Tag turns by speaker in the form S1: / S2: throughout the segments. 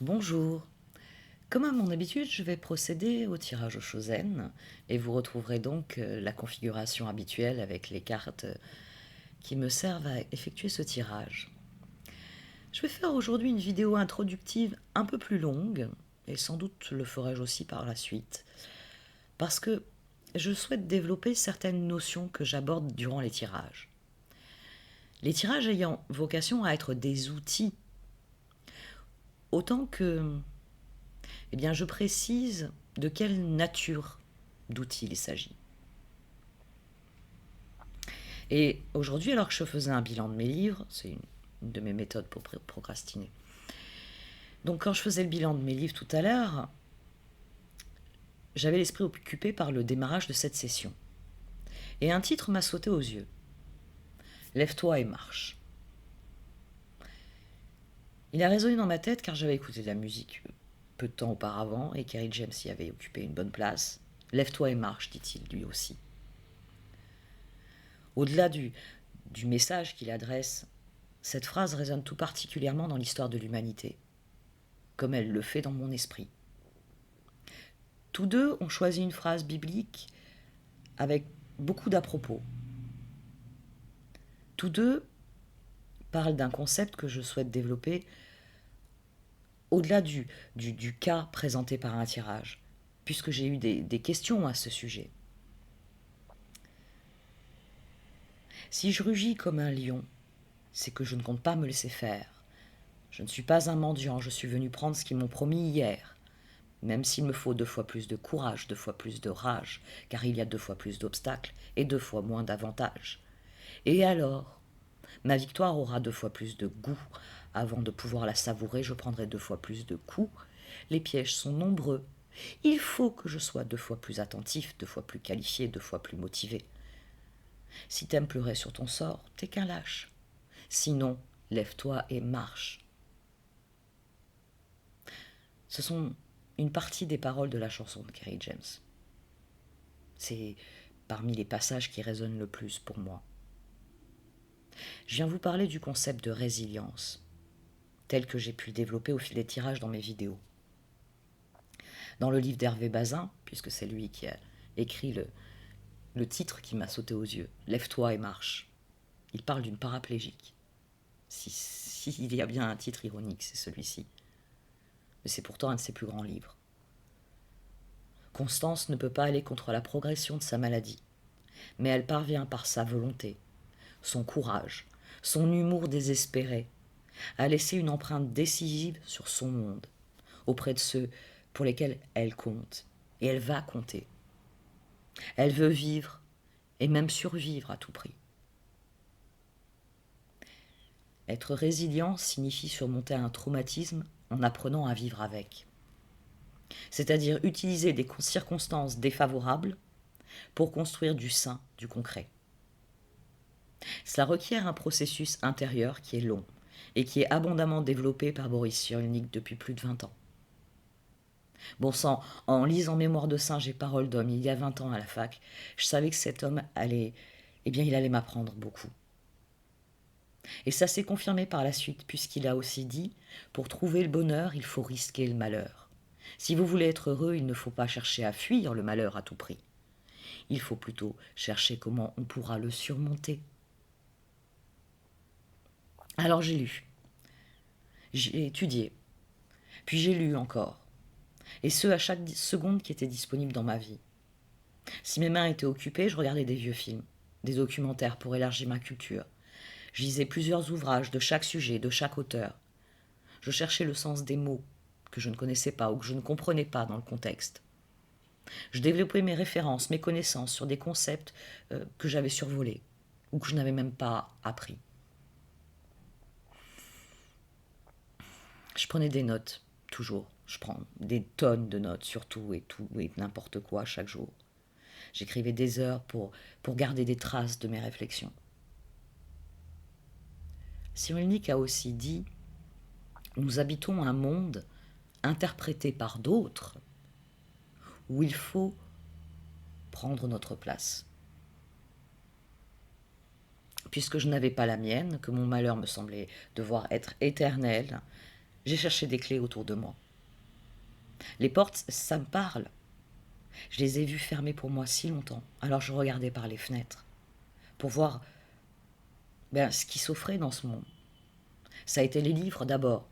S1: Bonjour. Comme à mon habitude, je vais procéder au tirage au Chosen et vous retrouverez donc la configuration habituelle avec les cartes qui me servent à effectuer ce tirage. Je vais faire aujourd'hui une vidéo introductive un peu plus longue et sans doute le ferai-je aussi par la suite parce que je souhaite développer certaines notions que j'aborde durant les tirages. Les tirages ayant vocation à être des outils autant que je précise de quelle nature d'outils il s'agit. Et aujourd'hui, alors que je faisais un bilan de mes livres, c'est une de mes méthodes pour procrastiner. Donc quand je faisais le bilan de mes livres tout à l'heure, j'avais l'esprit occupé par le démarrage de cette session. Et un titre m'a sauté aux yeux. Lève-toi et marche. Il a résonné dans ma tête car j'avais écouté de la musique peu de temps auparavant et Kerry James y avait occupé une bonne place. Lève-toi et marche, dit-il lui aussi. Au-delà du message qu'il adresse, cette phrase résonne tout particulièrement dans l'histoire de l'humanité, comme elle le fait dans mon esprit. Tous deux ont choisi une phrase biblique avec beaucoup d'à-propos. Tous deux parlent d'un concept que je souhaite développer au-delà du cas présenté par un tirage, puisque j'ai eu des questions à ce sujet. Si je rugis comme un lion, c'est que je ne compte pas me laisser faire. Je ne suis pas un mendiant, je suis venu prendre ce qu'ils m'ont promis hier, même s'il me faut 2 fois plus de courage, 2 fois plus de rage, car il y a 2 fois plus d'obstacles et 2 fois moins d'avantages. Et alors, ma victoire aura 2 fois plus de goût. Avant de pouvoir la savourer, je prendrai 2 fois plus de coups. Les pièges sont nombreux. Il faut que je sois 2 fois plus attentif, 2 fois plus qualifié, 2 fois plus motivé. Si t'aimes pleurer sur ton sort, t'es qu'un lâche. Sinon, lève-toi et marche. Ce sont une partie des paroles de la chanson de Kerry James. C'est parmi les passages qui résonnent le plus pour moi. Je viens vous parler du concept de résilience, tel que j'ai pu le développer au fil des tirages dans mes vidéos. Dans le livre d'Hervé Bazin, puisque c'est lui qui a écrit le titre qui m'a sauté aux yeux, Lève-toi et marche, il parle d'une paraplégique. Il y a bien un titre ironique, c'est celui-ci. Mais c'est pourtant un de ses plus grands livres. Constance ne peut pas aller contre la progression de sa maladie, mais elle parvient par sa volonté, son courage, son humour désespéré, à laisser une empreinte décisive sur son monde, auprès de ceux pour lesquels elle compte, et elle va compter. Elle veut vivre, et même survivre à tout prix. Être résilient signifie surmonter un traumatisme en apprenant à vivre avec. C'est-à-dire utiliser des circonstances défavorables pour construire du sain, du concret. Cela requiert un processus intérieur qui est long et qui est abondamment développé par Boris Cyrulnik depuis plus de 20 ans. Bon sang, en lisant Mémoires de singe et Paroles d'homme il y a 20 ans à la fac, je savais que cet homme il allait m'apprendre beaucoup. Et ça s'est confirmé par la suite, puisqu'il a aussi dit « Pour trouver le bonheur, il faut risquer le malheur. Si vous voulez être heureux, il ne faut pas chercher à fuir le malheur à tout prix. Il faut plutôt chercher comment on pourra le surmonter. » Alors j'ai lu, j'ai étudié, puis j'ai lu encore, et ce à chaque seconde qui était disponible dans ma vie. Si mes mains étaient occupées, je regardais des vieux films, des documentaires pour élargir ma culture. Je lisais plusieurs ouvrages de chaque sujet, de chaque auteur. Je cherchais le sens des mots que je ne connaissais pas ou que je ne comprenais pas dans le contexte. Je développais mes références, mes connaissances sur des concepts que j'avais survolés ou que je n'avais même pas appris. Je prenais des notes, toujours. Je prends des tonnes de notes sur tout et n'importe quoi chaque jour. J'écrivais des heures pour garder des traces de mes réflexions. Cyrulnik a aussi dit « Nous habitons un monde interprété par d'autres où il faut prendre notre place. Puisque je n'avais pas la mienne, que mon malheur me semblait devoir être éternel, J'ai cherché des clés autour de moi. Les portes, ça me parle. Je les ai vues fermées pour moi si longtemps. Alors je regardais par les fenêtres pour voir ce qui s'offrait dans ce monde. Ça a été les livres d'abord,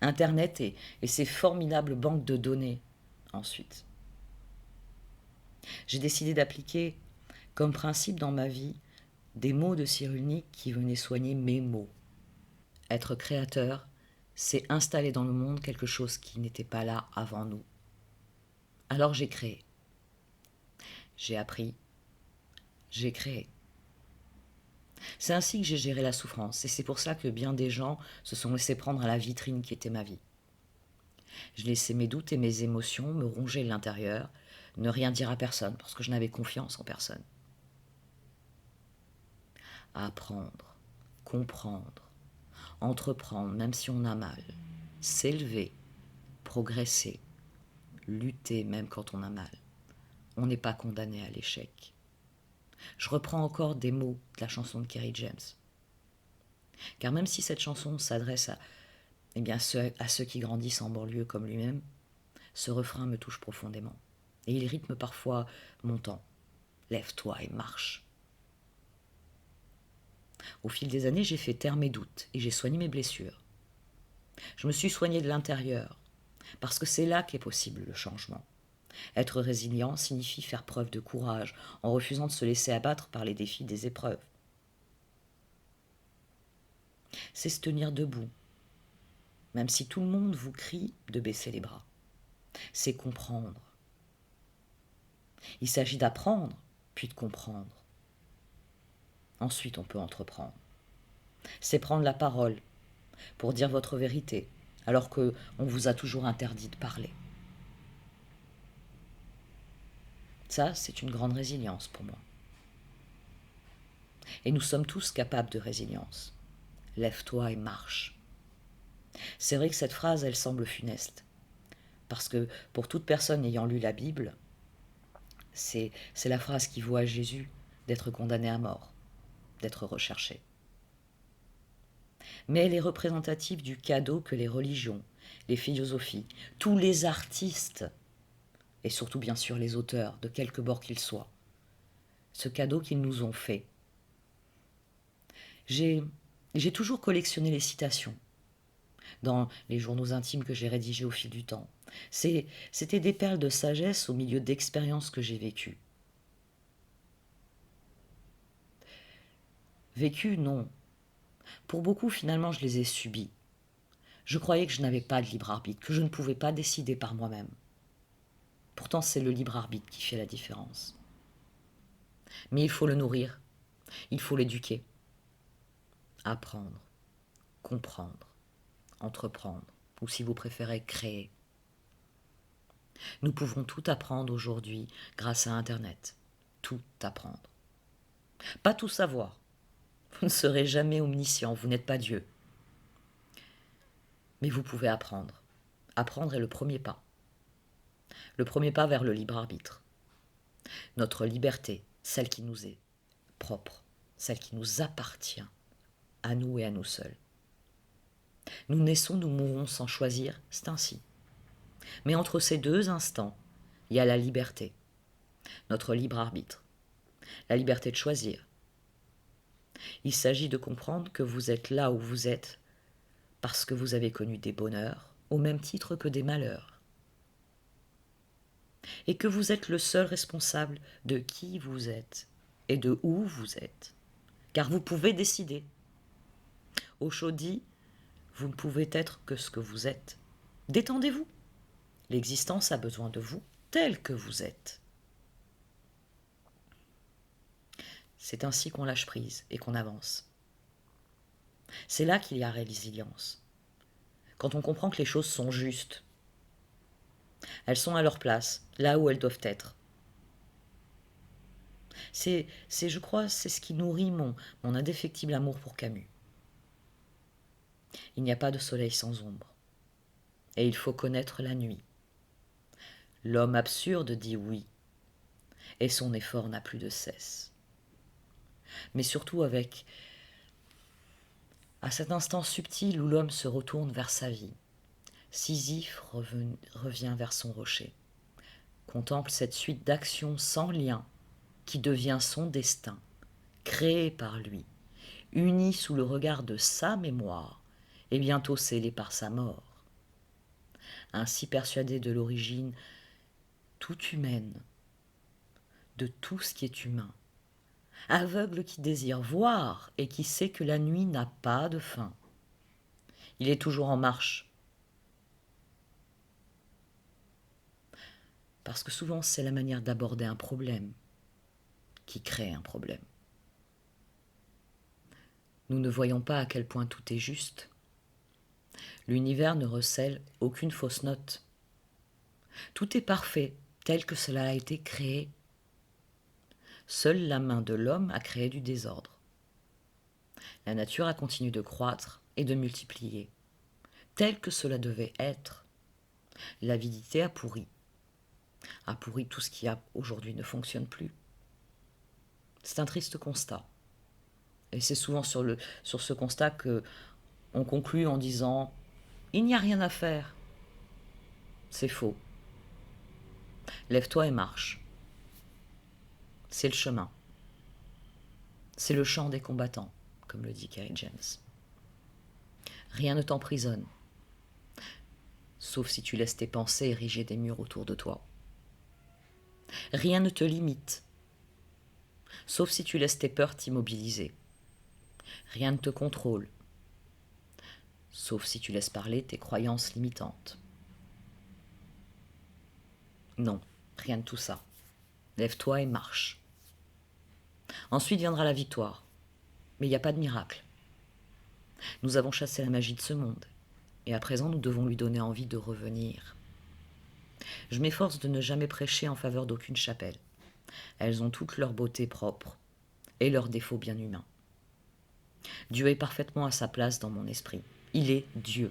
S1: Internet et ces formidables banques de données ensuite. J'ai décidé d'appliquer comme principe dans ma vie des mots de Cyrulnik qui venaient soigner mes maux. Être créateur, c'est installer dans le monde quelque chose qui n'était pas là avant nous. Alors j'ai créé. J'ai appris. J'ai créé. C'est ainsi que j'ai géré la souffrance, et c'est pour ça que bien des gens se sont laissés prendre à la vitrine qui était ma vie. Je laissais mes doutes et mes émotions me ronger l'intérieur, ne rien dire à personne, parce que je n'avais confiance en personne. Apprendre, comprendre, entreprendre, même si on a mal, s'élever, progresser, lutter même quand on a mal. On n'est pas condamné à l'échec. Je reprends encore des mots de la chanson de Kerry James. Car même si cette chanson s'adresse à ceux qui grandissent en banlieue comme lui-même, ce refrain me touche profondément. Et il rythme parfois mon temps. Lève-toi et marche. Au fil des années, j'ai fait taire mes doutes et j'ai soigné mes blessures. Je me suis soigné de l'intérieur, parce que c'est là qu'est possible le changement. Être résilient signifie faire preuve de courage en refusant de se laisser abattre par les défis des épreuves. C'est se tenir debout, même si tout le monde vous crie de baisser les bras. C'est comprendre. Il s'agit d'apprendre, puis de comprendre. Ensuite, on peut entreprendre. C'est prendre la parole pour dire votre vérité, alors qu'on vous a toujours interdit de parler. Ça, c'est une grande résilience pour moi. Et nous sommes tous capables de résilience. Lève-toi et marche. C'est vrai que cette phrase, elle semble funeste. Parce que pour toute personne ayant lu la Bible, c'est la phrase qui vaut à Jésus d'être condamné à mort, d'être recherché. Mais elle est représentative du cadeau que les religions, les philosophies, tous les artistes, et surtout bien sûr les auteurs, de quelque bord qu'ils soient, ce cadeau qu'ils nous ont fait. J'ai toujours collectionné les citations dans les journaux intimes que j'ai rédigés au fil du temps. C'était des perles de sagesse au milieu d'expériences que j'ai vécues. Vécues, non. Pour beaucoup, finalement, je les ai subies. Je croyais que je n'avais pas de libre arbitre, que je ne pouvais pas décider par moi-même. Pourtant, c'est le libre arbitre qui fait la différence. Mais il faut le nourrir, il faut l'éduquer. Apprendre, comprendre, entreprendre, ou si vous préférez, créer. Nous pouvons tout apprendre aujourd'hui grâce à Internet. Tout apprendre. Pas tout savoir. Vous ne serez jamais omniscient, vous n'êtes pas Dieu. Mais vous pouvez apprendre. Apprendre est le premier pas. Le premier pas vers le libre arbitre. Notre liberté, celle qui nous est propre, celle qui nous appartient, à nous et à nous seuls. Nous naissons, nous mourrons sans choisir, c'est ainsi. Mais entre ces deux instants, il y a la liberté, notre libre arbitre, la liberté de choisir. Il s'agit de comprendre que vous êtes là où vous êtes parce que vous avez connu des bonheurs au même titre que des malheurs. Et que vous êtes le seul responsable de qui vous êtes et de où vous êtes. Car vous pouvez décider. Au chaud dit, vous ne pouvez être que ce que vous êtes. Détendez-vous. L'existence a besoin de vous tel que vous êtes. C'est ainsi qu'on lâche prise et qu'on avance. C'est là qu'il y a résilience. Quand on comprend que les choses sont justes. Elles sont à leur place, là où elles doivent être. Je crois, c'est ce qui nourrit mon indéfectible amour pour Camus. Il n'y a pas de soleil sans ombre. Et il faut connaître la nuit. L'homme absurde dit oui, et son effort n'a plus de cesse. Mais surtout à cet instant subtil où l'homme se retourne vers sa vie, Sisyphe revient vers son rocher, contemple cette suite d'actions sans lien qui devient son destin, créé par lui, uni sous le regard de sa mémoire et bientôt scellé par sa mort. Ainsi persuadé de l'origine toute humaine, de tout ce qui est humain, aveugle qui désire voir et qui sait que la nuit n'a pas de fin. Il est toujours en marche. Parce que souvent c'est la manière d'aborder un problème qui crée un problème. Nous ne voyons pas à quel point tout est juste. L'univers ne recèle aucune fausse note. Tout est parfait tel que cela a été créé. Seule la main de l'homme a créé du désordre. La nature a continué de croître et de multiplier, tel que cela devait être. L'avidité a pourri tout ce qui aujourd'hui ne fonctionne plus. C'est un triste constat. Et c'est souvent sur ce constat qu'on conclut en disant « il n'y a rien à faire ». C'est faux. Lève-toi et marche. C'est le chemin. C'est le chant des combattants, comme le dit Kerry James. Rien ne t'emprisonne, sauf si tu laisses tes pensées ériger des murs autour de toi. Rien ne te limite, sauf si tu laisses tes peurs t'immobiliser. Rien ne te contrôle, sauf si tu laisses parler tes croyances limitantes. Non, rien de tout ça. Lève-toi et marche. Ensuite viendra la victoire. Mais il n'y a pas de miracle. Nous avons chassé la magie de ce monde. Et à présent, nous devons lui donner envie de revenir. Je m'efforce de ne jamais prêcher en faveur d'aucune chapelle. Elles ont toutes leur beauté propre et leurs défauts bien humains. Dieu est parfaitement à sa place dans mon esprit. Il est Dieu.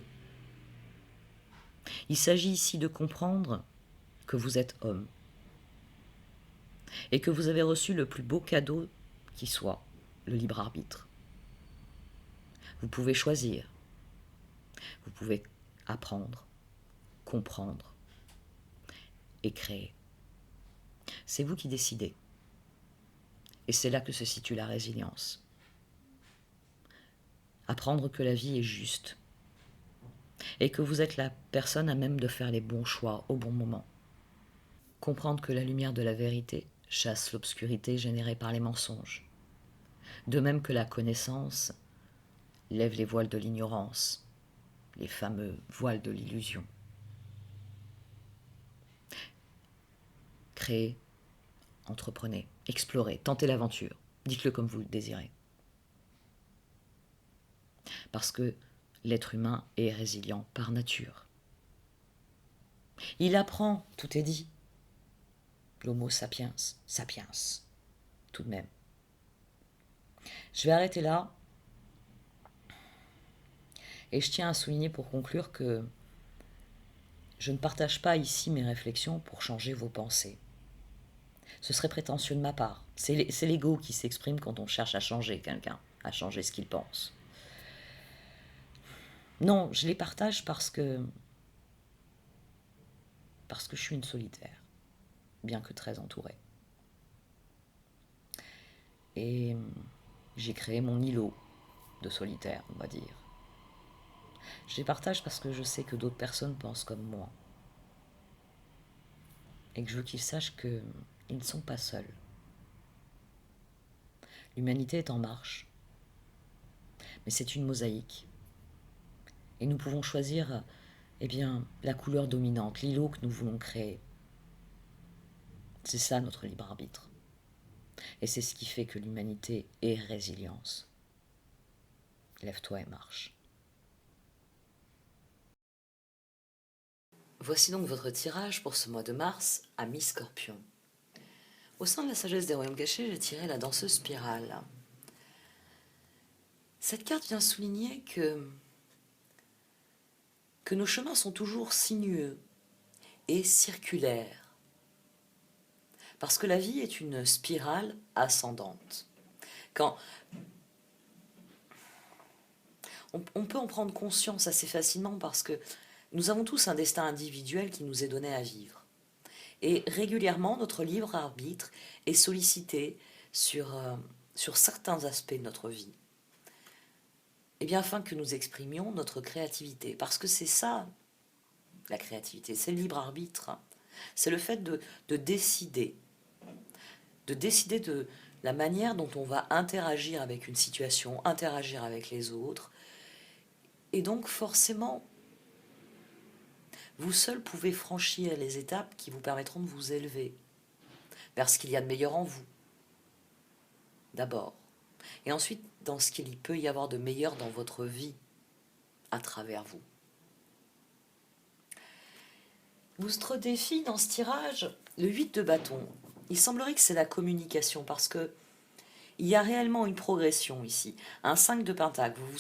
S1: Il s'agit ici de comprendre que vous êtes homme et que vous avez reçu le plus beau cadeau qui soit, le libre arbitre. Vous pouvez choisir, vous pouvez apprendre, comprendre et créer. C'est vous qui décidez. Et c'est là que se situe la résilience. Apprendre que la vie est juste et que vous êtes la personne à même de faire les bons choix au bon moment. Comprendre que la lumière de la vérité chasse l'obscurité générée par les mensonges. De même que la connaissance lève les voiles de l'ignorance, les fameux voiles de l'illusion. Créez, entreprenez, explorez, tentez l'aventure. Dites-le comme vous le désirez. Parce que l'être humain est résilient par nature. Il apprend, tout est dit. L'homo sapiens, sapiens, tout de même. Je vais arrêter là. Et je tiens à souligner pour conclure que je ne partage pas ici mes réflexions pour changer vos pensées. Ce serait prétentieux de ma part. C'est l'ego qui s'exprime quand on cherche à changer quelqu'un, à changer ce qu'il pense. Non, je les partage parce que je suis une solitaire, bien que très entourée. Et j'ai créé mon îlot de solitaire, on va dire. Je les partage parce que je sais que d'autres personnes pensent comme moi. Et que je veux qu'ils sachent qu'ils ne sont pas seuls. L'humanité est en marche. Mais c'est une mosaïque. Et nous pouvons choisir la couleur dominante, l'îlot que nous voulons créer. C'est ça notre libre arbitre. Et c'est ce qui fait que l'humanité est résilience. Lève-toi et marche. Voici donc votre tirage pour ce mois de mars à mi-Scorpion. Au sein de la sagesse des royaumes cachés, j'ai tiré la danseuse spirale. Cette carte vient souligner que nos chemins sont toujours sinueux et circulaires. Parce que la vie est une spirale ascendante. On peut en prendre conscience assez facilement parce que Nous avons tous un destin individuel qui nous est donné à vivre. Et régulièrement, notre libre arbitre est sollicité sur certains aspects de notre vie. Et bien afin que nous exprimions notre créativité. Parce que c'est ça, la créativité, c'est le libre arbitre. C'est le fait de décider. De décider de la manière dont on va interagir avec une situation, interagir avec les autres. Et donc forcément, vous seul pouvez franchir les étapes qui vous permettront de vous élever vers ce qu'il y a de meilleur en vous, d'abord. Et ensuite, dans ce qu'il peut y avoir de meilleur dans votre vie, à travers vous. Votre défi dans ce tirage, le 8 de bâton, il semblerait que c'est la communication, parce que il y a réellement une progression ici. Un 5 de pentacle, vous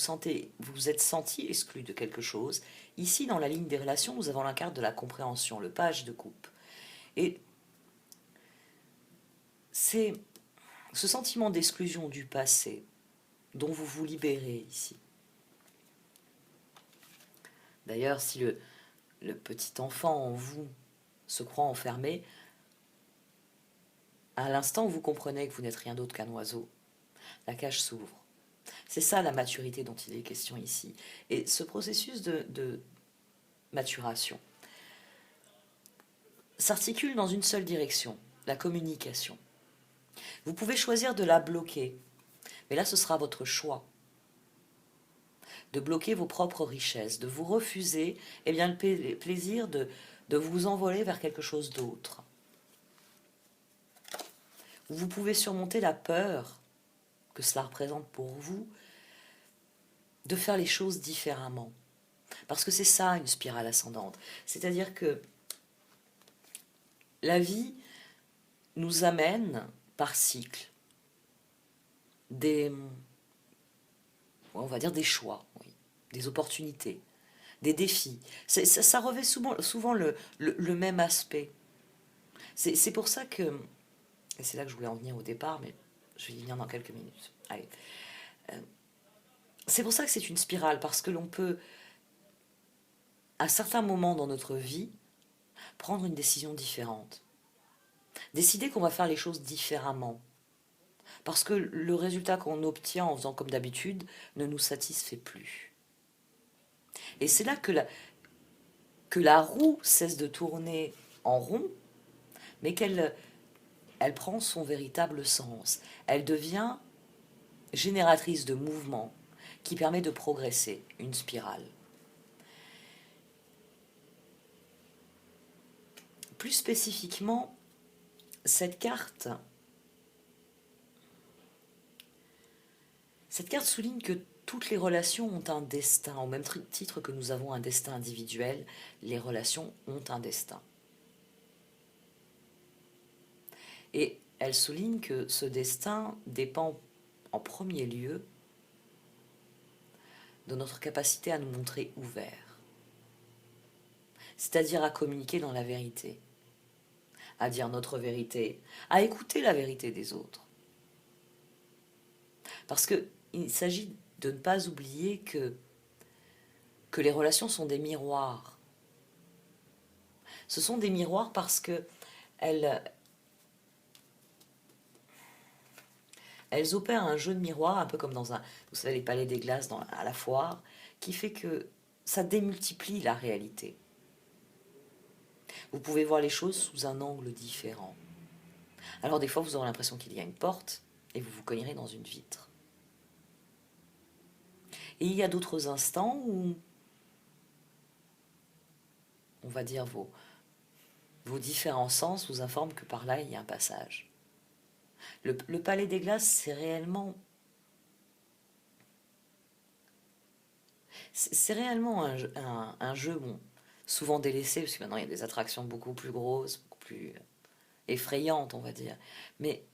S1: vous êtes senti exclu de quelque chose. Ici, dans la ligne des relations, nous avons la carte de la compréhension, le page de coupe. Et c'est ce sentiment d'exclusion du passé dont vous vous libérez ici. D'ailleurs, si le petit enfant en vous se croit enfermé, à l'instant où vous comprenez que vous n'êtes rien d'autre qu'un oiseau, la cage s'ouvre. C'est ça la maturité dont il est question ici. Et ce processus de maturation s'articule dans une seule direction, la communication. Vous pouvez choisir de la bloquer, mais là ce sera votre choix. De bloquer vos propres richesses, de vous refuser le plaisir de vous envoler vers quelque chose d'autre. Vous pouvez surmonter la peur que cela représente pour vous, de faire les choses différemment. Parce que c'est ça une spirale ascendante. C'est-à-dire que la vie nous amène par cycle on va dire des choix, oui, des opportunités, des défis. Ça revêt souvent le même aspect. C'est pour ça que, et c'est là que je voulais en venir au départ, mais je vais y venir dans quelques minutes. Allez. C'est pour ça que c'est une spirale, parce que l'on peut, à certains moments dans notre vie, prendre une décision différente. Décider qu'on va faire les choses différemment. Parce que le résultat qu'on obtient en faisant comme d'habitude ne nous satisfait plus. Et c'est là que la roue cesse de tourner en rond, mais qu'elle prend son véritable sens. Elle devient génératrice de mouvement qui permet de progresser, une spirale. Plus spécifiquement, cette carte souligne que toutes les relations ont un destin. Au même titre que nous avons un destin individuel, les relations ont un destin. Et elle souligne que ce destin dépend en premier lieu de notre capacité à nous montrer ouverts. C'est-à-dire à communiquer dans la vérité, à dire notre vérité, à écouter la vérité des autres. Parce qu'il s'agit de ne pas oublier que les relations sont des miroirs. Ce sont des miroirs parce que elles opèrent un jeu de miroir, un peu comme dans vous savez, les palais des glaces à la foire, qui fait que ça démultiplie la réalité. Vous pouvez voir les choses sous un angle différent. Alors des fois, vous aurez l'impression qu'il y a une porte et vous vous cognerez dans une vitre. Et il y a d'autres instants où, on va dire, vos différents sens vous informent que par là, il y a un passage. Le palais des glaces, c'est réellement un jeu bon, souvent délaissé, parce que maintenant il y a des attractions beaucoup plus grosses, beaucoup plus effrayantes, on va dire. Mais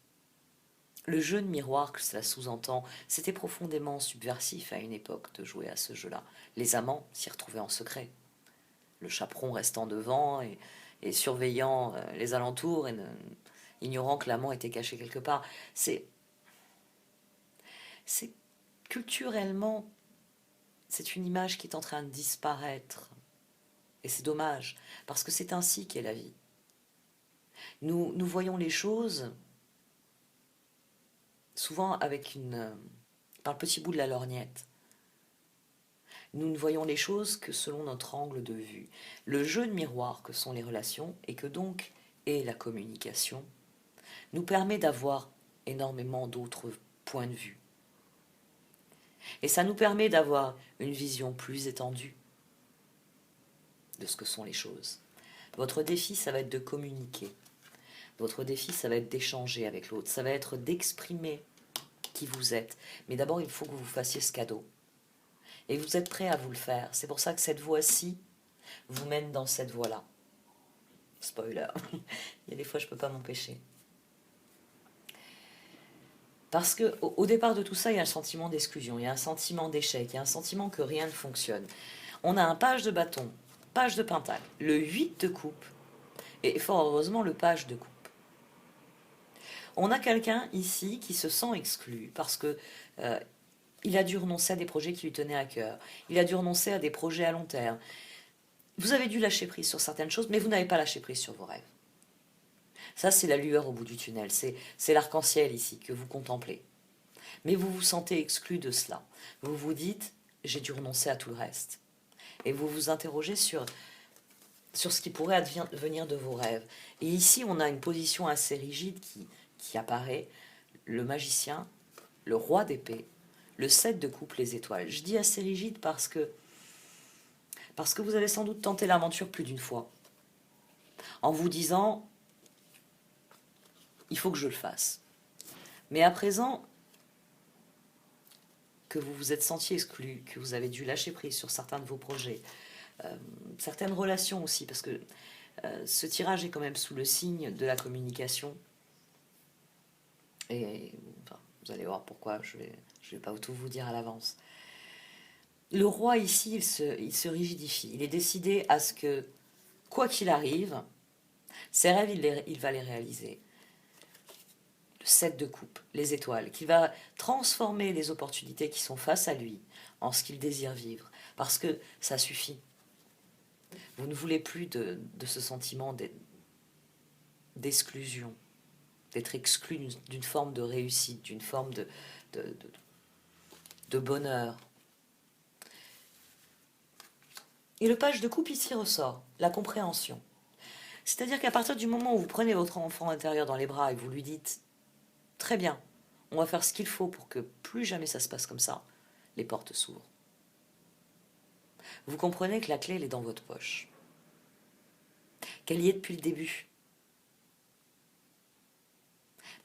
S1: le jeu de miroir que cela sous-entend, c'était profondément subversif à une époque de jouer à ce jeu-là. Les amants s'y retrouvaient en secret. Le chaperon restant devant et surveillant les alentours et ignorant que l'amant était caché quelque part. C'est culturellement, c'est une image qui est en train de disparaître. Et c'est dommage, parce que c'est ainsi qu'est la vie. Nous voyons les choses souvent par le petit bout de la lorgnette. Nous ne voyons les choses que selon notre angle de vue. Le jeu de miroir que sont les relations, et que donc est la communication, nous permet d'avoir énormément d'autres points de vue. Et ça nous permet d'avoir une vision plus étendue de ce que sont les choses. Votre défi, ça va être de communiquer. Votre défi, ça va être d'échanger avec l'autre. Ça va être d'exprimer qui vous êtes. Mais d'abord, il faut que vous fassiez ce cadeau. Et vous êtes prêt à vous le faire. C'est pour ça que cette voie-ci vous mène dans cette voie-là. Spoiler. Il y a des fois, je ne peux pas m'empêcher. Parce qu'au départ de tout ça, il y a un sentiment d'exclusion, il y a un sentiment d'échec, il y a un sentiment que rien ne fonctionne. On a un page de bâton, page de pentacle, le 8 de coupe, et fort heureusement le page de coupe. On a quelqu'un ici qui se sent exclu parce que il a dû renoncer à des projets qui lui tenaient à cœur, il a dû renoncer à des projets à long terme. Vous avez dû lâcher prise sur certaines choses, mais vous n'avez pas lâché prise sur vos rêves. Ça, c'est la lueur au bout du tunnel, c'est l'arc-en-ciel ici que vous contemplez. Mais vous vous sentez exclu de cela. Vous vous dites, j'ai dû renoncer à tout le reste. Et vous vous interrogez sur ce qui pourrait advenir de vos rêves. Et ici, on a une position assez rigide qui apparaît, le magicien, le roi d'épée, le 7 de coupe, les étoiles. Je dis assez rigide parce que vous avez sans doute tenté l'aventure plus d'une fois, en vous disant, il faut que je le fasse. Mais à présent, que vous vous êtes senti exclu, que vous avez dû lâcher prise sur certains de vos projets, certaines relations aussi, parce que ce tirage est quand même sous le signe de la communication. Et enfin, vous allez voir pourquoi, je vais pas tout vous dire à l'avance. Le roi ici, il se rigidifie. Il est décidé à ce que, quoi qu'il arrive, ses rêves, il va les réaliser. Le 7 de coupe, les étoiles, qui va transformer les opportunités qui sont face à lui en ce qu'il désire vivre. Parce que ça suffit. Vous ne voulez plus de ce sentiment d'exclusion, d'être exclu d'une forme de réussite, d'une forme de bonheur. Et le page de coupe ici ressort, la compréhension. C'est-à-dire qu'à partir du moment où vous prenez votre enfant intérieur dans les bras et que vous lui dites « Très bien, on va faire ce qu'il faut pour que plus jamais ça se passe comme ça », les portes s'ouvrent. Vous comprenez que la clé, elle est dans votre poche. Qu'elle y est depuis le début.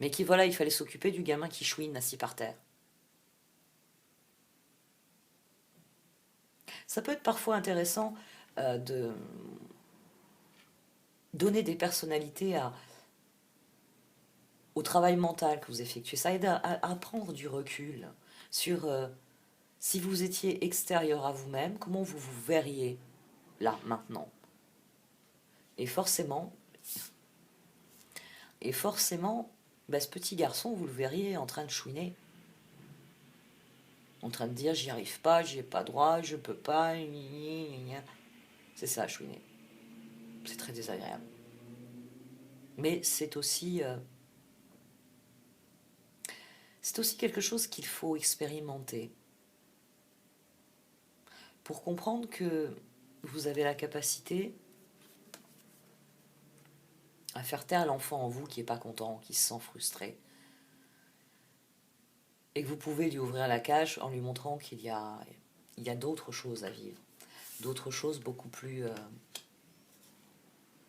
S1: Mais qu'il voilà, il fallait s'occuper du gamin qui chouine assis par terre. Ça peut être parfois intéressant de donner des personnalités au travail mental que vous effectuez. Ça aide à prendre du recul sur si vous étiez extérieur à vous-même, comment vous vous verriez là, maintenant. Et forcément, ce petit garçon, vous le verriez en train de chouiner. En train de dire, j'y arrive pas, j'y ai pas droit, je peux pas. C'est ça, chouiner. C'est très désagréable. Mais c'est aussi quelque chose qu'il faut expérimenter pour comprendre que vous avez la capacité à faire taire l'enfant en vous qui n'est pas content, qui se sent frustré. Et que vous pouvez lui ouvrir la cage en lui montrant qu'il y a d'autres choses à vivre, d'autres choses beaucoup plus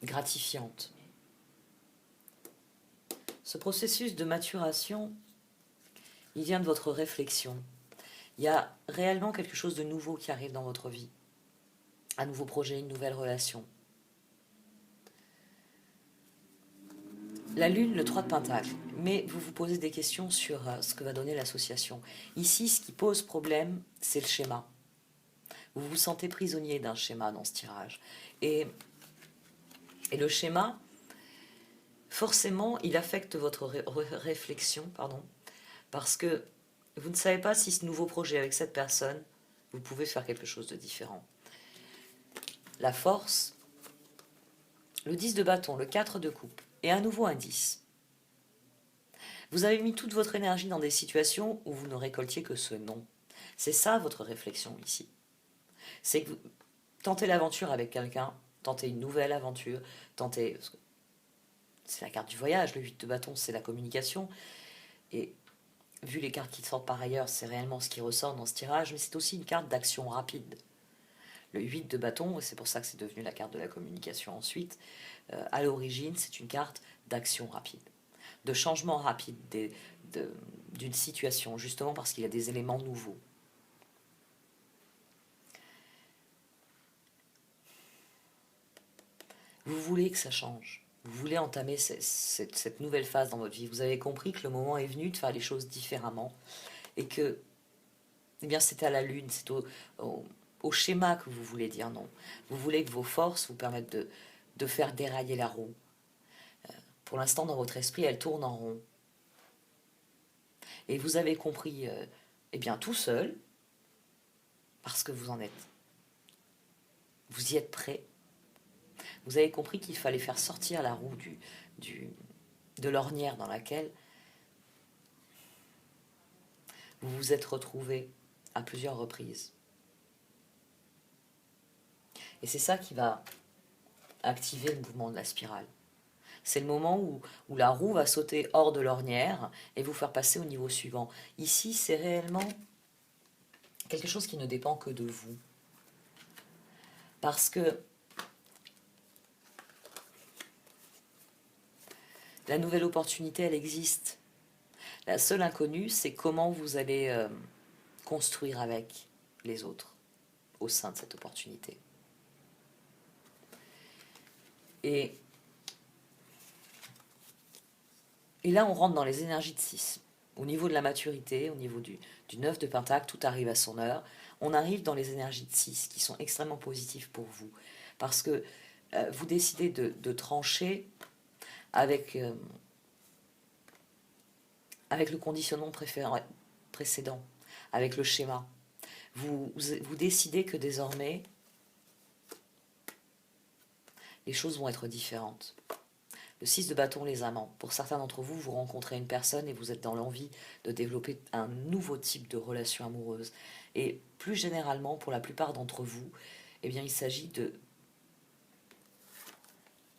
S1: gratifiantes. Ce processus de maturation, il vient de votre réflexion. Il y a réellement quelque chose de nouveau qui arrive dans votre vie. Un nouveau projet, une nouvelle relation. La lune, le 3 de pentacle. Mais vous vous posez des questions sur ce que va donner l'association. Ici, ce qui pose problème, c'est le schéma. Vous vous sentez prisonnier d'un schéma dans ce tirage. Et le schéma, forcément, il affecte votre réflexion, parce que vous ne savez pas si ce nouveau projet avec cette personne, vous pouvez faire quelque chose de différent. la force, le 10 de bâton, le 4 de coupe, et à nouveau un 10. Vous avez mis toute votre énergie dans des situations où vous ne récoltiez que ce non. C'est ça votre réflexion ici. C'est que vous tentez l'aventure avec quelqu'un, tentez une nouvelle aventure, tentez... C'est la carte du voyage, le 8 de bâton, c'est la communication. Et vu les cartes qui sortent par ailleurs, c'est réellement ce qui ressort dans ce tirage, mais c'est aussi une carte d'action rapide. Le 8 de bâton, et c'est pour ça que c'est devenu la carte de la communication ensuite, à l'origine, c'est une carte d'action rapide, de changement rapide d'une situation, justement parce qu'il y a des éléments nouveaux. Vous voulez que ça change. Vous voulez entamer cette nouvelle phase dans votre vie. Vous avez compris que le moment est venu de faire les choses différemment et que eh bien, c'est à la lune, c'est au schéma que vous voulez dire non. Vous voulez que vos forces vous permettent de faire dérailler la roue. Pour l'instant, dans votre esprit, elle tourne en rond. Et vous avez compris, eh bien, tout seul, parce que vous y êtes prêt. Vous avez compris qu'il fallait faire sortir la roue de l'ornière dans laquelle vous vous êtes retrouvé à plusieurs reprises. Et c'est ça qui va activer le mouvement de la spirale. C'est le moment où la roue va sauter hors de l'ornière et vous faire passer au niveau suivant. Ici, c'est réellement quelque chose qui ne dépend que de vous. Parce que la nouvelle opportunité, elle existe. La seule inconnue, c'est comment vous allez construire avec les autres au sein de cette opportunité. Et là, on rentre dans les énergies de 6. Au niveau de la maturité, au niveau du 9 de Pentacle, tout arrive à son heure. On arrive dans les énergies de 6 qui sont extrêmement positives pour vous. Parce que vous décidez de trancher avec le conditionnement précédent, avec le schéma. Vous décidez que désormais, les choses vont être différentes. Le 6 de bâton, les amants. Pour certains d'entre vous, vous rencontrez une personne et vous êtes dans l'envie de développer un nouveau type de relation amoureuse. Et plus généralement, pour la plupart d'entre vous, eh bien, il s'agit de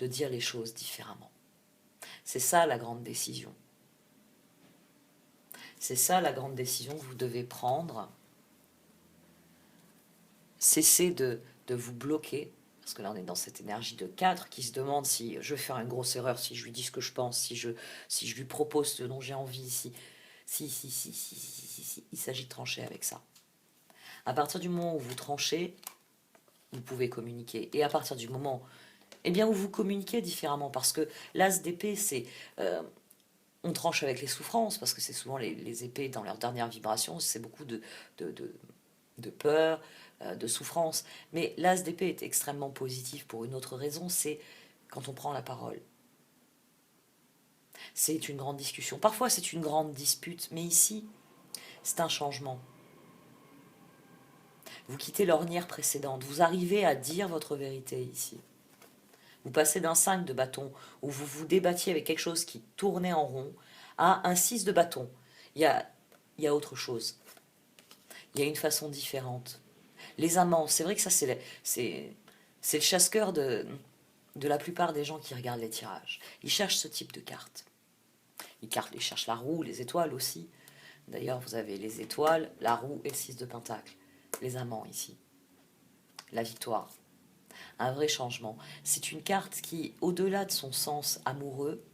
S1: dire les choses différemment. C'est ça la grande décision. C'est ça la grande décision que vous devez prendre. Cessez de vous bloquer. Parce que là, on est dans cette énergie de 4 qui se demande si je vais faire une grosse erreur, si je lui dis ce que je pense, si je lui propose ce dont j'ai envie, si. Il s'agit de trancher avec ça. À partir du moment où vous tranchez, vous pouvez communiquer. Et à partir du moment où vous communiquez différemment, parce que l'as d'épée, c'est... on tranche avec les souffrances, parce que c'est souvent les épées dans leur dernière vibration, c'est beaucoup de peur, de souffrance. Mais l'as d'épée est extrêmement positif pour une autre raison, c'est quand on prend la parole. C'est une grande discussion. Parfois, c'est une grande dispute, mais ici, c'est un changement. Vous quittez l'ornière précédente, vous arrivez à dire votre vérité ici. Vous passez d'un 5 de bâton, où vous vous débattiez avec quelque chose qui tournait en rond, à un 6 de bâton. Il y a autre chose. Il y a une façon différente. Les amants, c'est vrai que ça, c'est le chasse-cœur de la plupart des gens qui regardent les tirages. Ils cherchent ce type de cartes. Ils cherchent la roue, les étoiles aussi. D'ailleurs, vous avez les étoiles, la roue et le 6 de pentacle. Les amants ici. La victoire. Un vrai changement. C'est une carte qui, au-delà de son sens amoureux,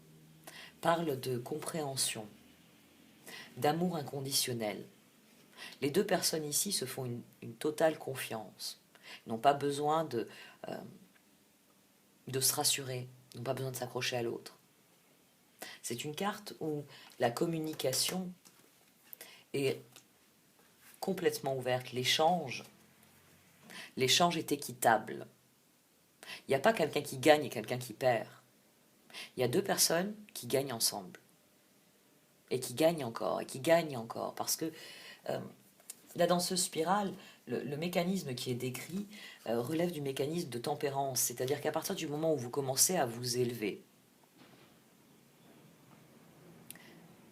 S1: parle de compréhension, d'amour inconditionnel. Les deux personnes ici se font une totale confiance. Ils n'ont pas besoin de se rassurer, ils n'ont pas besoin de s'accrocher à l'autre. C'est une carte où la communication est complètement ouverte. L'échange est équitable. Il n'y a pas quelqu'un qui gagne et quelqu'un qui perd. Il y a deux personnes qui gagnent ensemble. Et qui gagnent encore, parce que la danseuse spirale, le mécanisme qui est décrit relève du mécanisme de tempérance, c'est-à-dire qu'à partir du moment où vous commencez à vous élever,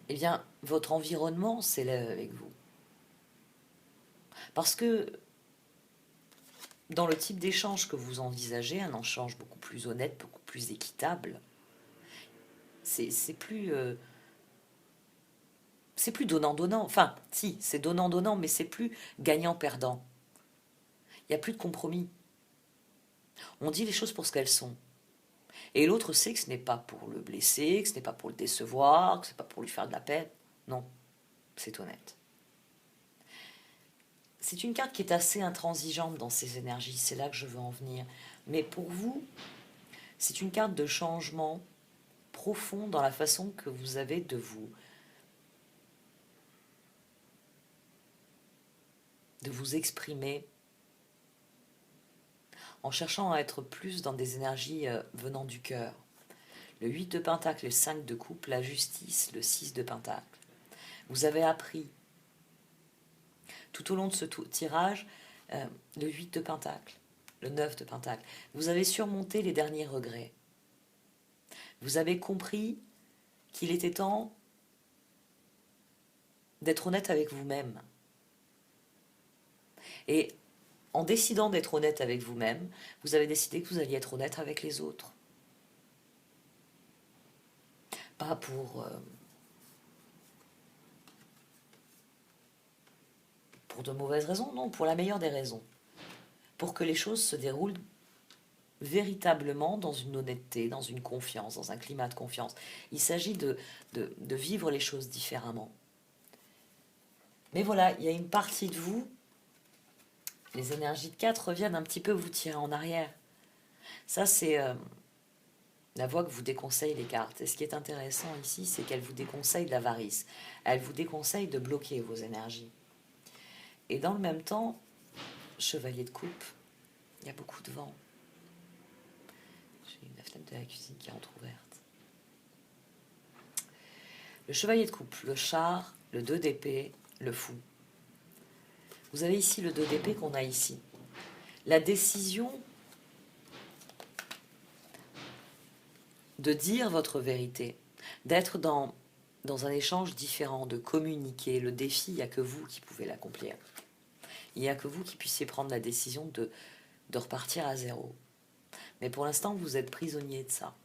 S1: eh bien, votre environnement s'élève avec vous. Parce que dans le type d'échange que vous envisagez, un échange beaucoup plus honnête, beaucoup plus équitable, c'est plus... c'est plus donnant-donnant. Enfin, si, c'est donnant-donnant, mais c'est plus gagnant-perdant. Il n'y a plus de compromis. On dit les choses pour ce qu'elles sont. Et l'autre sait que ce n'est pas pour le blesser, que ce n'est pas pour le décevoir, que ce n'est pas pour lui faire de la peine. Non, c'est honnête. C'est une carte qui est assez intransigeante dans ses énergies, c'est là que je veux en venir. Mais pour vous, c'est une carte de changement profond dans la façon que vous avez de vous exprimer en cherchant à être plus dans des énergies venant du cœur. Le 8 de Pentacle, le 5 de coupe, la justice, le 6 de Pentacle. Vous avez appris tout au long de ce tirage le 8 de Pentacle, le 9 de Pentacle. Vous avez surmonté les derniers regrets. Vous avez compris qu'il était temps d'être honnête avec vous-même. Et en décidant d'être honnête avec vous-même, vous avez décidé que vous alliez être honnête avec les autres. Pas pour de mauvaises raisons, non, pour la meilleure des raisons. Pour que les choses se déroulent véritablement dans une honnêteté, dans une confiance, dans un climat de confiance. Il s'agit de vivre les choses différemment. Mais voilà, il y a une partie de vous, les énergies de 4 reviennent un petit peu vous tirer en arrière. Ça, c'est la voie que vous déconseillent les cartes. Et ce qui est intéressant ici, c'est qu'elles vous déconseillent l'avarice. Elles vous déconseillent de bloquer vos énergies. Et dans le même temps, chevalier de coupe, il y a beaucoup de vent. J'ai la fenêtre de la cuisine qui est entrouverte. Le chevalier de coupe, le char, le 2 d'épée, le fou. Vous avez ici le 2 d'épée qu'on a ici. La décision de dire votre vérité, d'être dans un échange différent, de communiquer. Le défi, il n'y a que vous qui pouvez l'accomplir. Il n'y a que vous qui puissiez prendre la décision de repartir à zéro. Mais pour l'instant, vous êtes prisonnier de ça,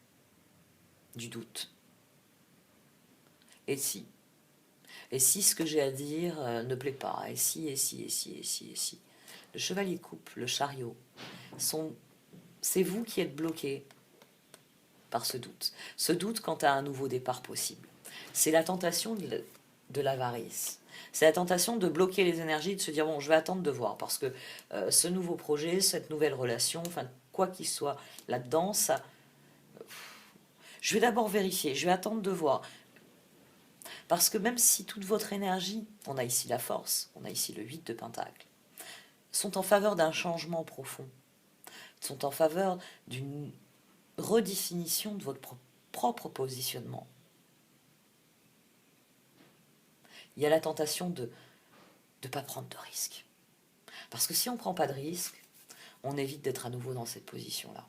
S1: du doute. Et si ce que j'ai à dire ne plaît pas, et si. Le chevalier de coupe, le chariot, c'est vous qui êtes bloqué par ce doute. Ce doute quant à un nouveau départ possible. C'est la tentation de l'avarice. C'est la tentation de bloquer les énergies, de se dire, bon, je vais attendre de voir, parce que ce nouveau projet, cette nouvelle relation, enfin, quoi qu'il soit là-dedans, ça... Je vais d'abord vérifier, je vais attendre de voir. Parce que même si toute votre énergie, on a ici la force, on a ici le 8 de Pentacle, sont en faveur d'un changement profond, sont en faveur d'une redéfinition de votre propre positionnement, il y a la tentation de ne pas prendre de risques. Parce que si on ne prend pas de risques, on évite d'être à nouveau dans cette position-là.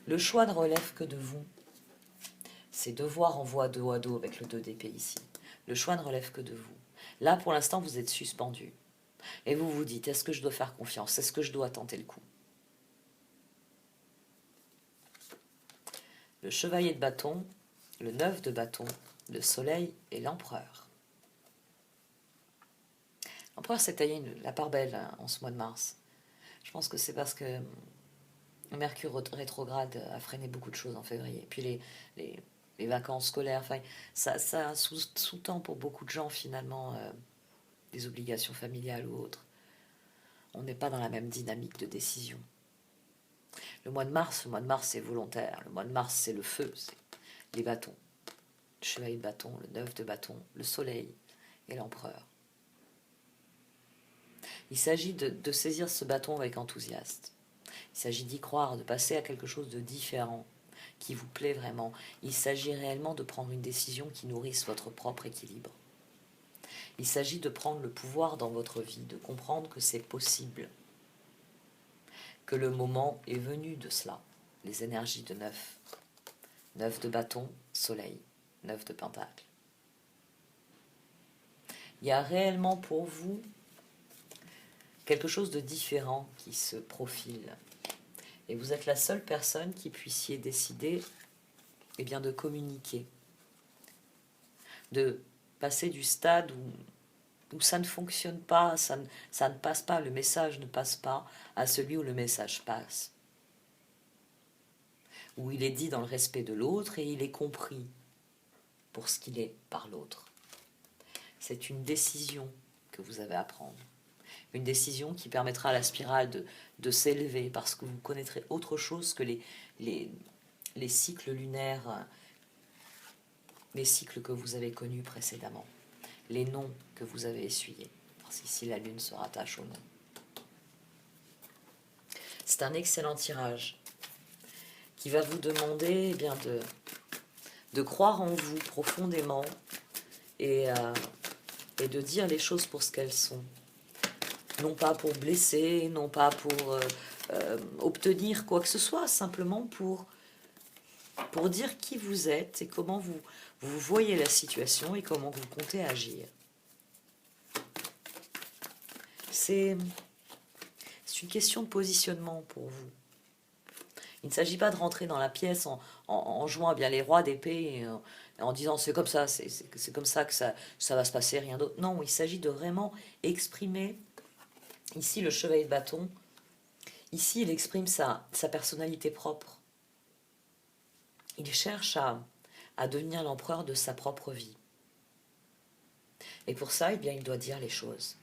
S1: Le choix ne relève que de vous. C'est devoir en voie dos à dos avec le 2 d'épée ici. Le choix ne relève que de vous. Là, pour l'instant, vous êtes suspendu. Et vous vous dites, est-ce que je dois faire confiance? Est-ce que je dois tenter le coup? Le chevalier de bâton, le 9 de bâton, le soleil et l'empereur. L'empereur s'est taillé la part belle en ce mois de mars. Je pense que c'est parce que Mercure rétrograde a freiné beaucoup de choses en février. Puis les vacances scolaires, enfin, ça sous-tend pour beaucoup de gens finalement des obligations familiales ou autres. On n'est pas dans la même dynamique de décision. Le mois de mars, c'est volontaire. Le mois de mars, c'est le feu, c'est les bâtons. Le chevalier de bâton, le 9 de bâton, le soleil et l'empereur. Il s'agit de saisir ce bâton avec enthousiasme. Il s'agit d'y croire, de passer à quelque chose de différent, qui vous plaît vraiment. Il s'agit réellement de prendre une décision qui nourrisse votre propre équilibre. Il s'agit de prendre le pouvoir dans votre vie, de comprendre que c'est possible, que le moment est venu de cela. Les énergies de 9, 9 de bâton, soleil, 9 de pentacle. Il y a réellement pour vous quelque chose de différent qui se profile. Et vous êtes la seule personne qui puissiez décider de communiquer, de passer du stade où ça ne fonctionne pas, ça ne passe pas, le message ne passe pas, à celui où le message passe. Où il est dit dans le respect de l'autre et il est compris pour ce qu'il est par l'autre. C'est une décision que vous avez à prendre. Une décision qui permettra à la spirale de s'élever parce que vous connaîtrez autre chose que les cycles lunaires, les cycles que vous avez connus précédemment, les noms que vous avez essuyés. Parce qu'ici, la lune se rattache au nom. C'est un excellent tirage qui va vous demander de croire en vous profondément et de dire les choses pour ce qu'elles sont. Non pas pour blesser, non pas pour obtenir quoi que ce soit, simplement pour dire qui vous êtes et comment vous voyez la situation et comment vous comptez agir. C'est une question de positionnement pour vous. Il ne s'agit pas de rentrer dans la pièce en jouant bien les rois d'épée et en disant c'est comme ça, c'est comme ça que ça va se passer, rien d'autre. Non, il s'agit de vraiment exprimer. Ici, le chevalier de bâton, ici, il exprime sa personnalité propre. Il cherche à devenir l'empereur de sa propre vie. Et pour ça, il doit dire les choses.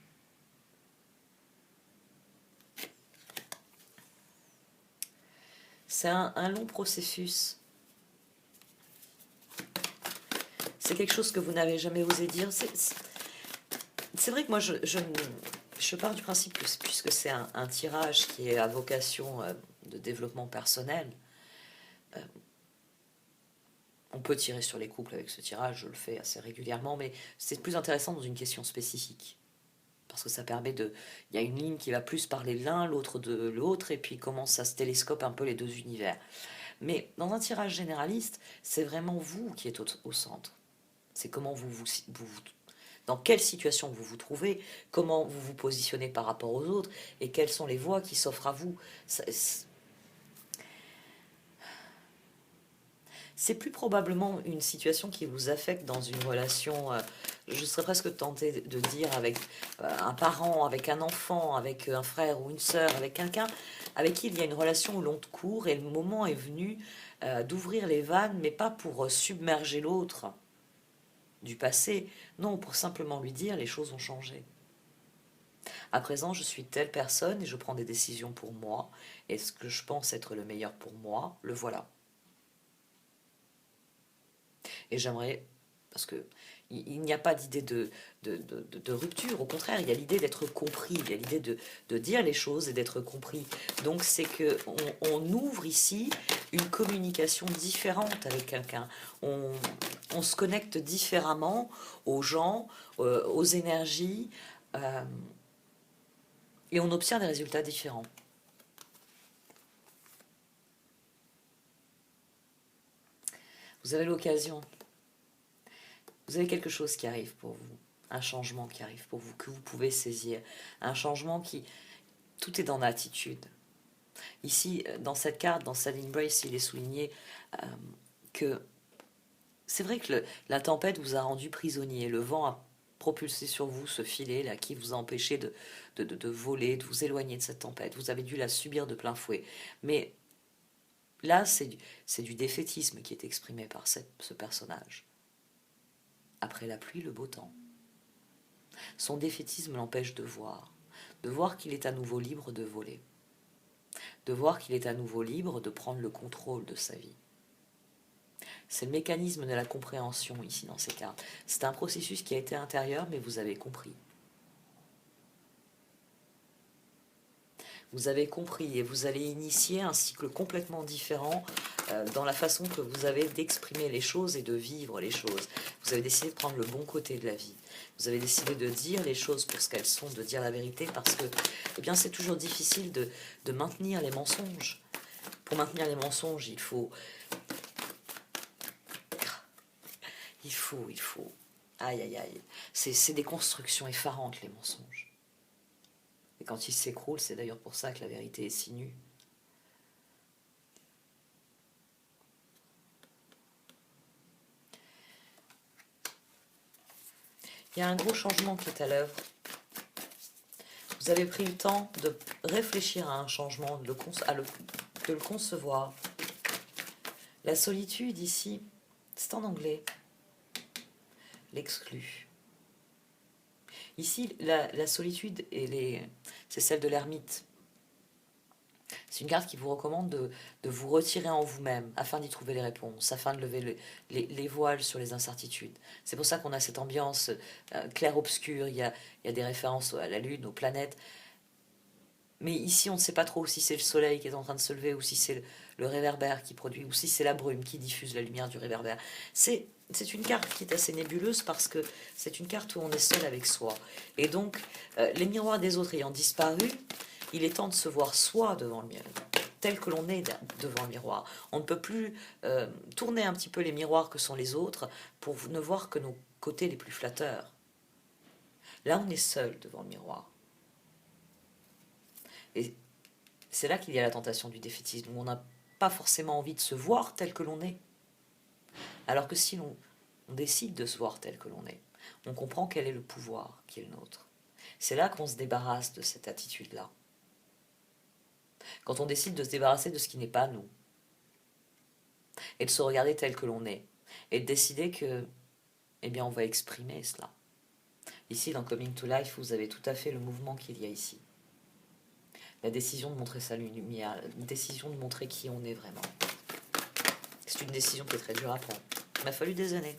S1: C'est un long processus. C'est quelque chose que vous n'avez jamais osé dire. C'est vrai que moi, je pars du principe que puisque c'est un tirage qui est à vocation de développement personnel, on peut tirer sur les couples avec ce tirage, je le fais assez régulièrement, mais c'est plus intéressant dans une question spécifique. Parce que ça permet de... Il y a une ligne qui va plus parler de l'un, l'autre de l'autre, et puis comment ça se télescope un peu les deux univers. Mais dans un tirage généraliste, c'est vraiment vous qui êtes au centre. C'est comment vous dans quelle situation vous vous trouvez, comment vous vous positionnez par rapport aux autres, et quelles sont les voies qui s'offrent à vous. C'est plus probablement une situation qui vous affecte dans une relation, je serais presque tentée de dire avec un parent, avec un enfant, avec un frère ou une sœur, avec quelqu'un avec qui il y a une relation au long cours et le moment est venu d'ouvrir les vannes, mais pas pour submerger l'autre du passé, non, pour simplement lui dire les choses ont changé. À présent, je suis telle personne et je prends des décisions pour moi, et ce que je pense être le meilleur pour moi, le voilà. Et j'aimerais, parce que il n'y a pas d'idée de rupture, au contraire, il y a l'idée d'être compris, il y a l'idée de dire les choses et d'être compris. Donc c'est qu'on ouvre ici une communication différente avec quelqu'un. On se connecte différemment aux gens, aux énergies, et on obtient des résultats différents. Vous avez l'occasion. Vous avez quelque chose qui arrive pour vous, un changement qui arrive pour vous, que vous pouvez saisir, un changement qui... Tout est dans l'attitude. Ici, dans cette carte, dans Sudden Embrace, il est souligné que c'est vrai que la tempête vous a rendu prisonnier, le vent a propulsé sur vous ce filet là qui vous a empêché de voler, de vous éloigner de cette tempête. Vous avez dû la subir de plein fouet. Mais là, c'est du défaitisme qui est exprimé par ce personnage. Après la pluie, le beau temps. Son défaitisme l'empêche de voir qu'il est à nouveau libre de voler, de voir qu'il est à nouveau libre de prendre le contrôle de sa vie. C'est le mécanisme de la compréhension ici dans ces cartes. C'est un processus qui a été intérieur, mais vous avez compris. Vous avez compris et vous allez initier un cycle complètement différent dans la façon que vous avez d'exprimer les choses et de vivre les choses. Vous avez décidé de prendre le bon côté de la vie. Vous avez décidé de dire les choses pour ce qu'elles sont, de dire la vérité, parce que eh bien, c'est toujours difficile de maintenir les mensonges. Pour maintenir les mensonges, il faut... Aïe, aïe, aïe. C'est des constructions effarantes, les mensonges. Et quand ils s'écroulent, c'est d'ailleurs pour ça que la vérité est si nue. Il y a un gros changement qui est à l'œuvre. Vous avez pris le temps de réfléchir à un changement, de le concevoir. La solitude ici, c'est en anglais. L'exclu. Ici, la solitude, c'est celle de l'ermite. C'est une carte qui vous recommande de vous retirer en vous-même afin d'y trouver les réponses, afin de lever les voiles sur les incertitudes. C'est pour ça qu'on a cette ambiance clair-obscur, il y a des références à la Lune, aux planètes. Mais ici, on ne sait pas trop si c'est le soleil qui est en train de se lever, ou si c'est le réverbère qui produit, ou si c'est la brume qui diffuse la lumière du réverbère. C'est une carte qui est assez nébuleuse parce que c'est une carte où on est seul avec soi. Et donc, les miroirs des autres ayant disparu, il est temps de se voir soi devant le miroir, tel que l'on est devant le miroir. On ne peut plus tourner un petit peu les miroirs que sont les autres pour ne voir que nos côtés les plus flatteurs. Là, on est seul devant le miroir. Et c'est là qu'il y a la tentation du défaitisme, où on n'a pas forcément envie de se voir tel que l'on est. Alors que si on décide de se voir tel que l'on est, on comprend quel est le pouvoir qui est le nôtre. C'est là qu'on se débarrasse de cette attitude-là. Quand on décide de se débarrasser de ce qui n'est pas nous, et de se regarder tel que l'on est, et de décider que, eh bien, on va exprimer cela. Ici, dans Coming to Life, vous avez tout à fait le mouvement qu'il y a ici. La décision de montrer sa lumière, la décision de montrer qui on est vraiment. C'est une décision qui est très dure à prendre. Il m'a fallu des années.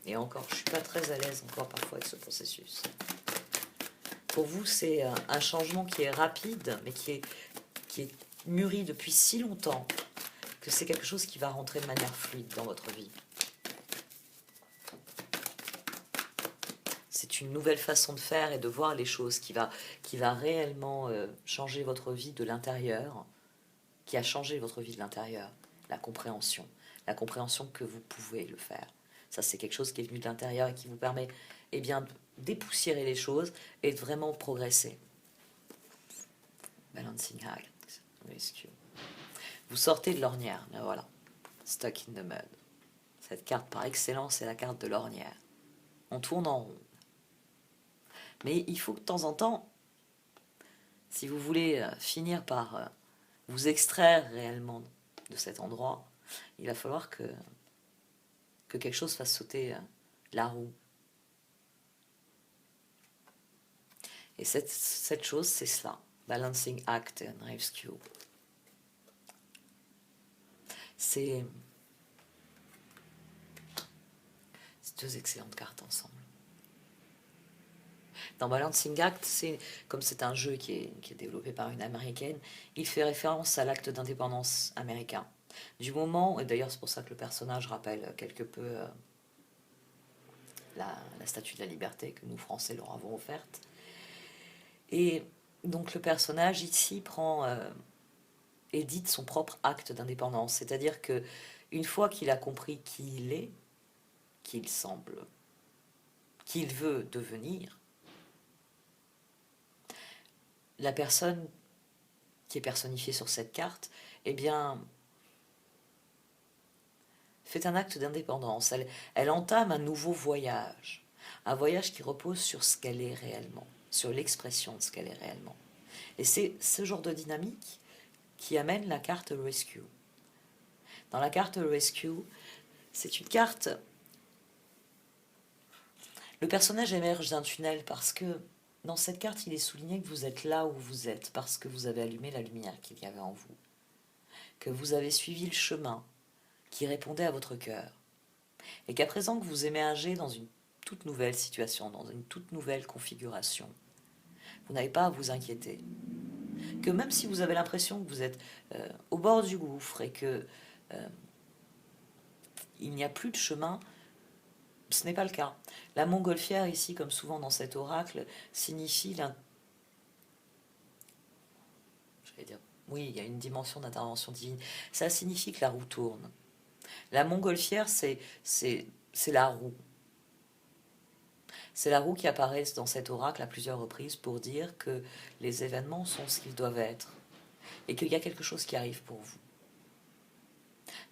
S1: Et encore, je ne suis pas très à l'aise encore parfois avec ce processus. Pour vous, c'est un changement qui est rapide, mais qui est mûri depuis si longtemps que c'est quelque chose qui va rentrer de manière fluide dans votre vie. C'est une nouvelle façon de faire et de voir les choses qui va réellement changer votre vie de l'intérieur, qui a changé votre vie de l'intérieur. La compréhension que vous pouvez le faire. Ça, c'est quelque chose qui est venu de l'intérieur et qui vous permet eh bien, de dépoussiérer les choses et de vraiment progresser. Balancing Act. Rescue. Vous sortez de l'ornière, là voilà. Stuck in the mud. Cette carte par excellence, c'est la carte de l'ornière. On tourne en rond. Mais il faut que de temps en temps, si vous voulez finir par vous extraire réellement de cet endroit, il va falloir que quelque chose fasse sauter la roue. Et cette chose, c'est cela. Balancing Act and Rescue. C'est deux excellentes cartes ensemble. Dans Balancing Act, comme c'est un jeu qui est développé par une américaine, il fait référence à l'acte d'indépendance américain. Du moment, et d'ailleurs c'est pour ça que le personnage rappelle quelque peu la statue de la liberté que nous Français leur avons offerte. Et donc le personnage ici prend édite son propre acte d'indépendance, c'est-à-dire que une fois qu'il a compris qui il est, qu'il semble, qu'il veut devenir, la personne qui est personnifiée sur cette carte, eh bien, fait un acte d'indépendance. Elle entame un nouveau voyage. Un voyage qui repose sur ce qu'elle est réellement, sur l'expression de ce qu'elle est réellement. Et c'est ce genre de dynamique qui amène la carte Rescue. Dans la carte Rescue, c'est une carte... Le personnage émerge d'un tunnel parce que dans cette carte, il est souligné que vous êtes là où vous êtes parce que vous avez allumé la lumière qu'il y avait en vous, que vous avez suivi le chemin qui répondait à votre cœur, et qu'à présent que vous émergez dans une toute nouvelle situation, dans une toute nouvelle configuration, vous n'avez pas à vous inquiéter. Que même si vous avez l'impression que vous êtes au bord du gouffre et que il n'y a plus de chemin. Ce n'est pas le cas. La montgolfière, ici, comme souvent dans cet oracle, signifie j'allais dire, oui, il y a une dimension d'intervention divine. Ça signifie que la roue tourne. La montgolfière, c'est la roue. C'est la roue qui apparaît dans cet oracle à plusieurs reprises pour dire que les événements sont ce qu'ils doivent être et qu'il y a quelque chose qui arrive pour vous.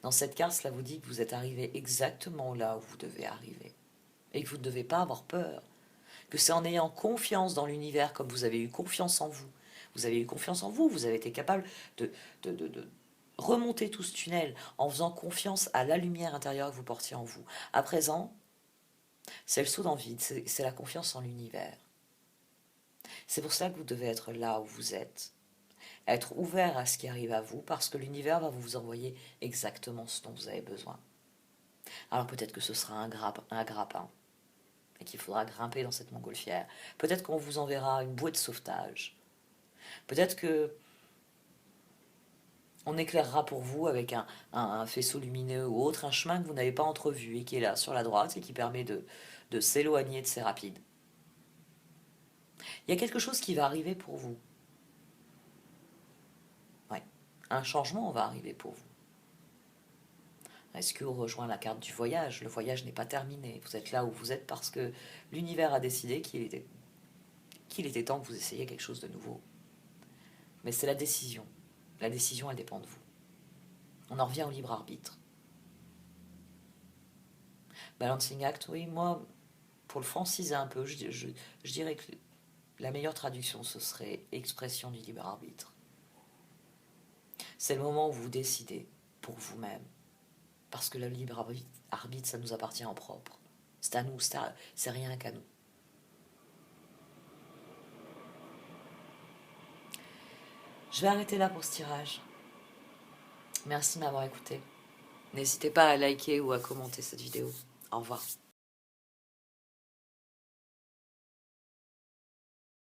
S1: Dans cette carte, cela vous dit que vous êtes arrivé exactement là où vous devez arriver et que vous ne devez pas avoir peur, que c'est en ayant confiance dans l'univers comme vous avez eu confiance en vous. Vous avez eu confiance en vous, vous avez été capable de remonter tout ce tunnel en faisant confiance à la lumière intérieure que vous portiez en vous. À présent, c'est le saut dans le vide, c'est la confiance en l'univers. C'est pour ça que vous devez être là où vous êtes, être ouvert à ce qui arrive à vous, parce que l'univers va vous envoyer exactement ce dont vous avez besoin. Alors peut-être que ce sera un grappin, et qu'il faudra grimper dans cette montgolfière. Peut-être qu'on vous enverra une bouée de sauvetage. Peut-être que on éclairera pour vous avec un faisceau lumineux ou autre, un chemin que vous n'avez pas entrevu et qui est là sur la droite et qui permet de s'éloigner de ces rapides. Il y a quelque chose qui va arriver pour vous. Ouais. Un changement va arriver pour vous. Est-ce que vous rejoint la carte du voyage? Le voyage n'est pas terminé. Vous êtes là où vous êtes parce que l'univers a décidé qu'il était temps que vous essayiez quelque chose de nouveau. Mais c'est la décision. La décision, elle dépend de vous. On en revient au libre arbitre. Balancing act, oui, moi, pour le franciser un peu, je dirais que la meilleure traduction, ce serait expression du libre arbitre. C'est le moment où vous décidez pour vous-même. Parce que le libre arbitre, ça nous appartient en propre. C'est à nous, c'est rien qu'à nous. Je vais arrêter là pour ce tirage. Merci de m'avoir écouté. N'hésitez pas à liker ou à commenter cette vidéo. Au revoir.